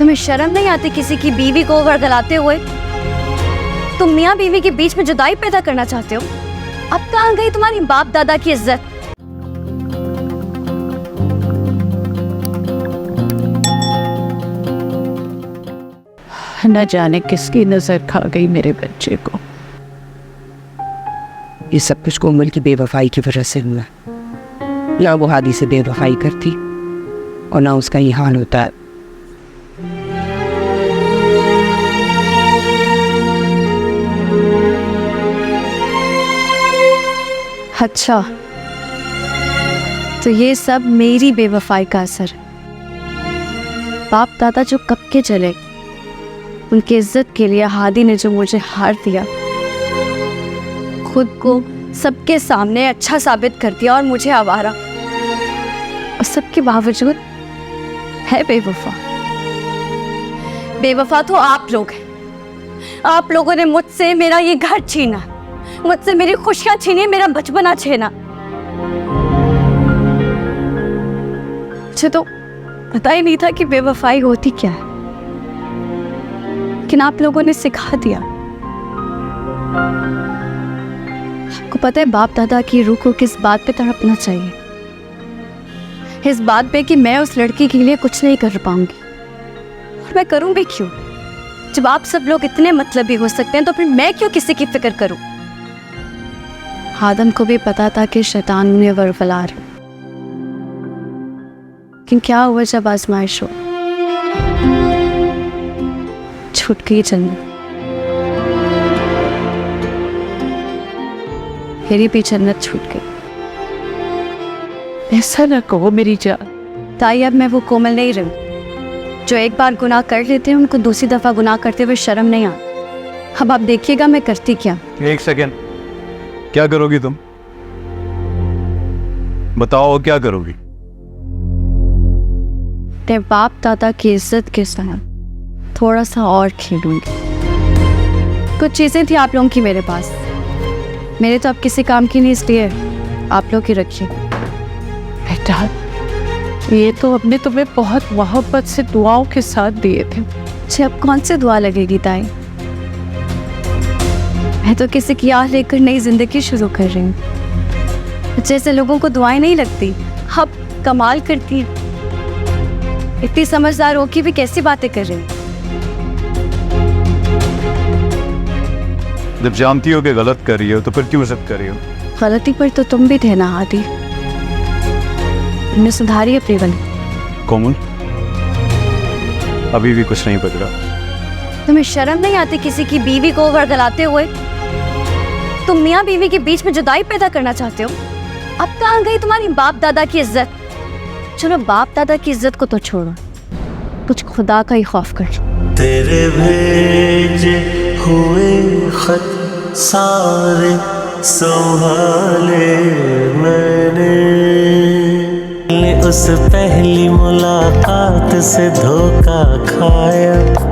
तुम्हें शर्म नहीं आती किसी की बीवी को वर्गलाते हुए? तुम मियाँ बीवी के बीच में जुदाई पैदा करना चाहते हो? अब कहाँ गई तुम्हारी बाप दादा की इज्जत? न जाने किसकी नजर खा गई मेरे बच्चे को। ये सब कुछ कोमल की बेवफाई की वजह से हुआ। ना वो हादी से बेवफाई करती और ना उसका ये हाल होता है। अच्छा, तो ये सब मेरी बेवफाई का असर है। बाप दादा जो कब के चले, उनकी इज्जत के लिए हादी ने जो मुझे हार दिया, खुद को सबके सामने अच्छा साबित कर दिया और मुझे आवारा, और सबके बावजूद है बेवफा। बेवफा तो आप लोग हैं। आप लोगों ने मुझसे मेरा ये घर छीना, मुझसे मेरी खुशियां छीनी, मेरा बचपना छीना। मुझे तो पता ही नहीं था कि बेवफाई होती क्या है, लेकिन आप लोगों ने सिखा दिया। आपको पता है बाप दादा की रूह को किस बात पे तड़पना चाहिए? इस बात पे कि मैं उस लड़की के लिए कुछ नहीं कर पाऊंगी। और मैं करूं भी क्यों? जब आप सब लोग इतने मतलबी हो सकते हैं तो फिर मैं क्यों किसी की फिक्र करूं? आदम को भी पता था कि शैतान उन्हें वरफला रहा, लेकिन क्या हुआ जब आजमाइश हो? छूट गई जन्नत। मेरी भी जन्नत छूट गई। ऐसा न कहो मेरी जान। ताई, अब मैं वो कोमल नहीं रही जो एक बार गुनाह कर लेते हैं उनको दूसरी दफा गुनाह करते हुए शर्म नहीं आती। अब आप देखिएगा मैं करती क्या। एक सेकेंड, क्या करोगी तुम? बताओ क्या करोगी? तेरे बाप दादा की इज्जत के साथ थोड़ा सा और खेलूंगी। कुछ चीजें थी आप लोगों की मेरे पास, मेरे तो अब किसी काम की नहीं, इसलिए आप लोग ही रखिए। बेटा, ये तो हमने तुम्हें बहुत मोहब्बत से दुआओं के साथ दिए थे। अच्छा, अब कौन सी दुआ लगेगी ताई? मैं तो किसी की आह लेकर नई जिंदगी शुरू कर रही हूँ। जैसे लोगों को दुआएं नहीं लगती, अब कमाल करती है। इतनी समझदार हो के भी कैसी बातें कर रही हैं? जब जानती हो कि गलत कर रही हो तो फिर क्यों सब कर रही हो? गलती पर तो तुम भी थे ना आदि। तुमने सुधारी अपनी गलती। कोमल, अभी भी कुछ नहीं बदला। तुम्हें शर्म नहीं आती किसी की बीवी को वर्गलाते हुए? तुम मियाँ बीवी के बीच में जुदाई पैदा करना चाहते हो? अब कहाँ गई तुम्हारी बाप दादा की इज्जत? चलो बाप दादा की इज्जत को तो छोड़ो, कुछ खुदा का ही खौफ कर। तेरे भेजे हुए खत सारे संभाले मैंने, उस पहली मुलाकात से धोखा खाया।